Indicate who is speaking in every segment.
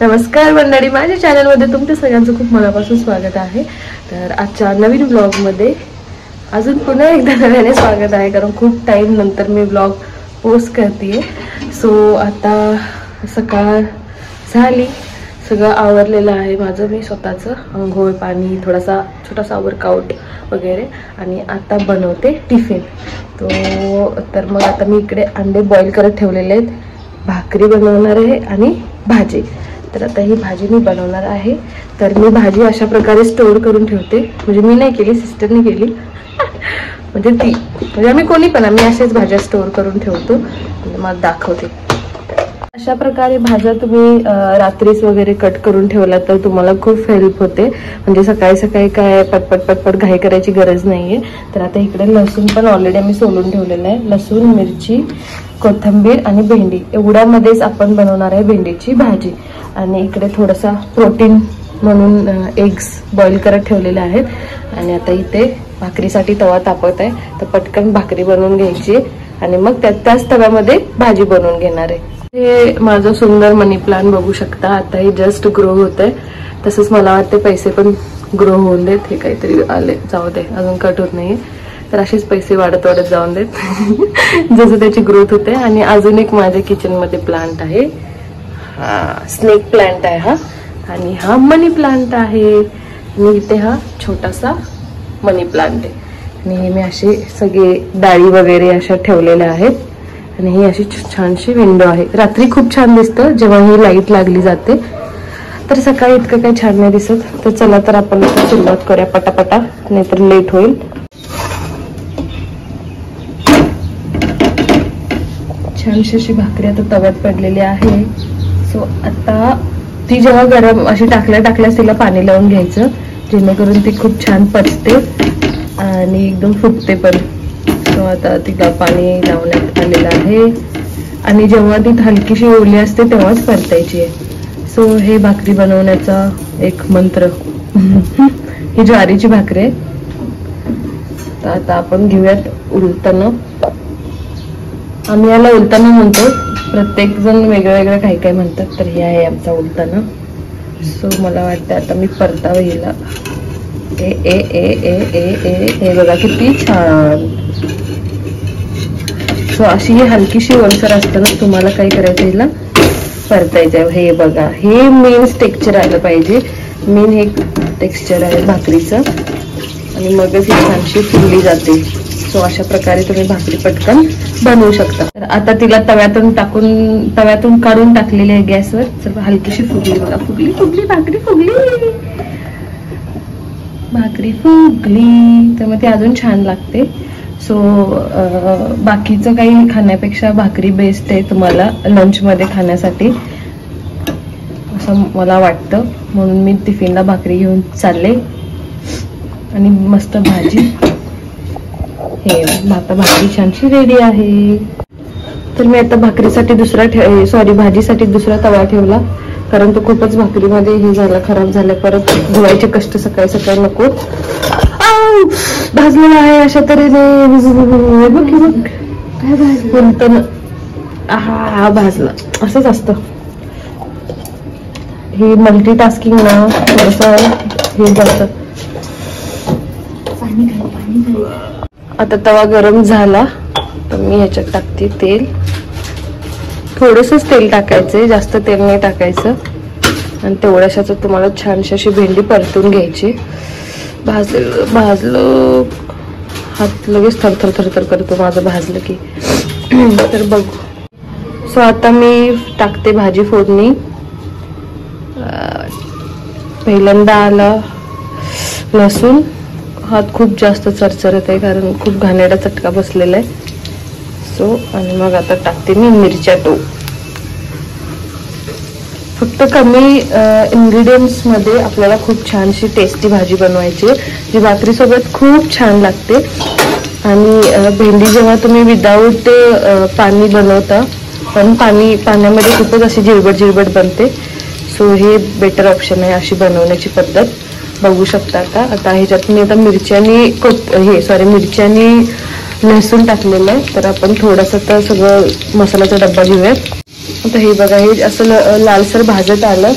Speaker 1: नमस्कार मंडळी, माझ्या चॅनलमध्ये तुमच्या सगळ्यांचं खूप मनापासून स्वागत आहे। तर आजच्या नवीन ब्लॉगमध्ये अजून पुन्हा एकदा नव्याने स्वागत आहे, कारण खूप टाइम नंतर मी ब्लॉग पोस्ट करते। सो आता सकाळ झाली, सगळं आवरलेलं आहे माझं, मी स्वतःचं अंघोळ पाणी, थोडासा छोटासा वर्कआउट वगैरे, आणि आता बनवते टिफिन। तर मग आता मी इकडे अंडे बॉईल करत ठेवलेले आहेत, भाकरी बनवणार आहे आणि भाजी। तर आता ही भाजी मी बनवणार आहे। तर मी भाजी अशा प्रकारे स्टोर करून ठेवते, म्हणजे मी नाही केली, सिस्टरने केली म्हणजे आम्ही कोणी पण आम्ही अशाच भाज्या स्टोर करून ठेवतो। मला दाखवते। अशा प्रकारे भाज्या तुम्ही रात्रीच वगैरे कट करून ठेवला तर तुम्हाला खूप हेल्प होते, म्हणजे सकाळी सकाळी काय पटपट घाई करायची गरज नाहीये। तर आता इकडे लसूण पण ऑलरेडी आम्ही सोलून ठेवलेलं आहे, लसूण, मिरची, कोथिंबीर आणि भेंडी एवढ्यामध्येच आपण बनवणार आहे भेंडीची भाजी। आणि इकडे थोडासा प्रोटीन म्हणून एग्स बॉईल करत ठेवलेले आहेत, आणि आता इथे भाकरीसाठी तवा तापत आहे, तर पटकन भाकरी बनवून घ्यायची आणि मग त्याच तव्यामध्ये भाजी बनवून घेणार आहे। हे माझं सुंदर मनी प्लांट बघू शकता, आता हे जस्ट ग्रो होत आहे। तसंच मला वाटते पैसे पण ग्रो होऊन देत, हे काहीतरी आले, जाऊ दे, अजून कट होत नाहीये, तर असेच पैसे वाढत जाऊन देत जसं त्याची ग्रोथ होते। आणि अजून एक माझ्या किचन मध्ये प्लांट आहे, हा स्नेक प्लांट आहे हा, आणि हा मनी प्लांट आहे, आणि इथे हा छोटासा मनी प्लांट आहे। आणि हे मी असे सगळे डाळी वगैरे अशा ठेवलेल्या आहेत, आणि ही अशी छानशी विंडो आहे। रात्री खूप छान दिसतं जेव्हा ही लाईट लागली जाते, तर सकाळी इतकं काही छान नाही दिसत। तर चला तर आपण आता सुरुवात करूया पटापटा, नाहीतर लेट होईल। छानशी अशी भाकरी आता तव्यात पडलेली आहे। सो आता ती जेव्हा गरम अशी टाकल्यास तिला पाणी लावून घ्यायचं, जेणेकरून ती खूप छान पचते आणि एकदम फुगते पण। सो आता तिला पाणी लावण्यात आलेलं आहे, आणि जेव्हा ती हलकीशी ओली असते तेव्हाच परतायची आहे। सो हे भाकरी बनवण्याचा एक मंत्र ही ज्वारीची भाकरी आहे। तर आता आपण घेऊयात उलटणं, आम्ही याला उलटणं म्हणतो, प्रत्येक जण वेगळं काही म्हणतात, तर हे आहे आमचा उलटणं। सो मला वाटतं आता मी परतावं हिला, ए ए ए ए ए ए हे बघा किती छान। सो अशी ही हलकीशी ओलसर असताना तुम्हाला काय करायचं, हिला परतायचं। हे बघा, हे मेन टेक्स्चर आलं पाहिजे, मेन हे टेक्स्चर आहे भाकरीचं, आणि मगच ही छानशी फुलली जाते। सो अशा प्रकारे तुम्ही भाकरी पटकन बनवू शकता। तर आता तिला तव्यातून काढून टाकलेली आहे गॅसवर, सर्व हलकीशी फुगली बघा, फुगली भाकरी फुगली, तर मग ती अजून छान लागते। सो बाकीचं काही खाण्यापेक्षा भाकरी बेस्ट आहे तुम्हाला लंच मध्ये खाण्यासाठी, असं मला वाटतं, म्हणून मी टिफिनला भाकरी घेऊन चालले, आणि मस्त भाजी, हे आता भाकरी छानशी रेडी आहे। तर मी आता भाजीसाठी दुसरा तवा ठेवला, कारण तो खूपच भाकरीमध्ये हे झाला, खराब झाला, परत धुवायचे कष्ट सकाळी सकाळी नको। भाजलेला आहे अशा तऱ्हेने, हा भाजला, असंच असतं हे मल्टीटास्किंग ना, थोडंसं हे जातं। आता तवा गरम झाला, तर मी ह्याच्यात टाकते तेल, थोडंसंच तेल टाकायचंय, जास्त तेल नाही टाकायचं, आणि तेवढ्याशाच तुम्हाला छानशी अशी भेंडी परतून घ्यायची। भाजलं हात लगेच थरथर करतो माझं भाजलं की तर बघ। सो आता मी टाकते भाजी फोडणी, पहिल्यांदा आला लसूण, हात खूप जास्त चरचरत आहे कारण खूप घाणेरडा चटका बसलेला आहे। सो आणि मग आता टाकते मी मिरच्या, फक्त कमी इंग्रेडियंट्स मध्ये आपल्याला खूप छानशी टेस्टी भाजी बनवायची, जी भाकरी सोबत खूप छान लागते। आणि भेंडी जेव्हा तुम्ही विदाऊट पाणी बनवता, पण पाण्यामध्ये खूपच अशी जिरबट बनते। सो हे बेटर ऑप्शन आहे अशी बनवण्याची पद्धत, बघू शकता का। आता ह्याच्यात मी आता मिरच्यानी लसूण टाकलेलं आहे, तर आपण थोडंसं तर सगळं मसाल्याचा डब्बा घेऊयात। आता हे बघा, हे असं लालसर भाजत आलं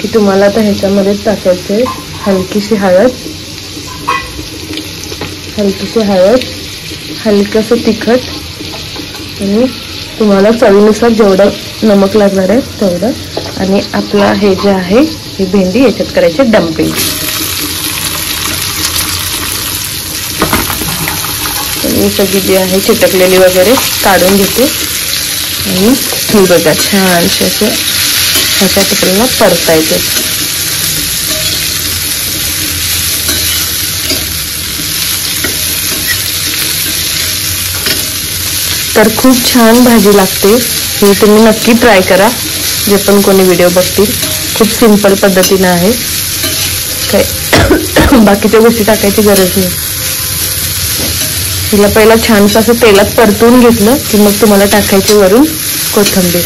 Speaker 1: की तुम्हाला आता ह्याच्यामध्ये टाकायचे हलकीशी हळद, हलकंसं तिखट आणि तुम्हाला चवीनुसार जेवढं नमक लागणार आहे तेवढं. आणि आपला हे जे आहे ही भेंडी याच्यात करायचे डम्पिंग. ही सगळी जी आहे चिटकलेली वगैरे काढून घेते आणि ही बघा छानसे असे ह्याच्यात आपल्याला परतायचे. तर खूप छान भाजी लागते. हे तुम्ही नक्की ट्राय करा, जे पण कोणी व्हिडिओ बघतील. खूप सिंपल पद्धतीने आहे, काय बाकीच्या गोष्टी टाकायची गरज नाही. हिला पहिला छानसं असं तेलात परतून घेतलं की मग तुम्हाला टाकायचे वरून कोथिंबीर.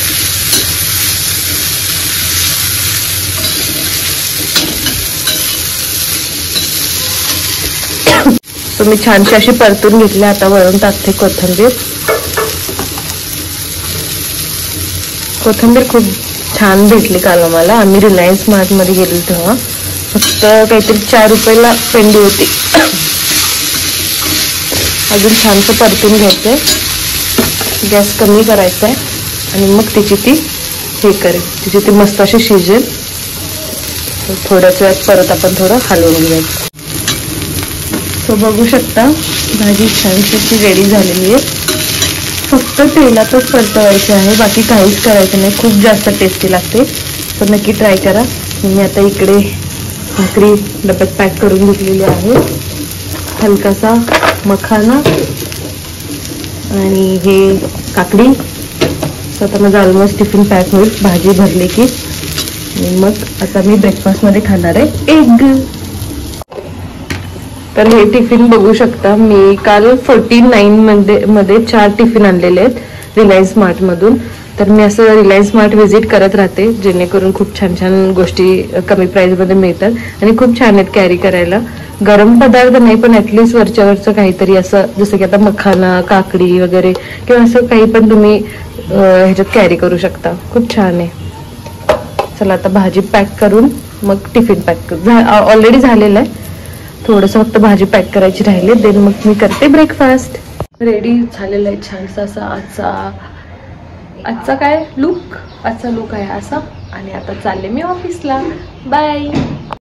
Speaker 1: तुम्ही छानशी अशी परतून घेतली. आता वरून टाकते कोथिंबीर. कोथिंबीर खूप छान भेटली काल मला. आम्ही रिलायन्स मार्ट मध्ये गेलो तेव्हा फक्त काहीतरी 4 रुपयाला पेंडी होती. अजून छानसं परतून घ्यायचंय, गॅस कमी करायचा आहे आणि मग तिची ती मस्त अशी शिजेल. थोड्याच वेळात परत आपण थोडं हलवून घ्यायचं. तो बघू शकता भाजी छानशी रेडी झालेली आहे. फक्त तेलातच परतवायची आहे, बाकी काहीच करायचं नाही. खूप जास्त टेस्टी लागते, तर नक्की ट्राय करा. मी आता इकडे भाकरी डब्यात पॅक करून घेतलेली आहे. हलकासा मखाना आणि हे काकडी. तर आता माझा ऑलमोस्ट टिफिन पॅक होईल भाजी भरली की. मग आता मी ब्रेकफास्टमध्ये खाणार आहे एग. तर हे टिफिन बघू शकता. मी काल 49 मध्ये 4 टिफिन आणलेले आहेत रिलायन्स मार्ट मधून. तर मी असं रिलायन्स मार्ट व्हिजिट करत राहते, जेणेकरून खूप छान छान गोष्टी कमी प्राइस मध्ये मिळतात आणि खूप छान आहेत कॅरी करायला. गरम पदार्थ नाही, पण ऍटलीस्ट वरचं काहीतरी असं, जसं की आता मखाना, काकडी वगैरे किंवा असं काही पण तुम्ही ह्याच्यात कॅरी करू शकता. खूप छान आहे. चला आता भाजी पॅक करून मग टिफिन पॅक करू. ऑलरेडी झालेलं आहे, थोडंसं फक्त भाजी पॅक करायची राहिली. देन मग मी करते ब्रेकफास्ट. रेडी झालेलं आहे छानसा असा आजचा लुक आहे असा. आणि आता चालले मी ऑफिसला. बाय.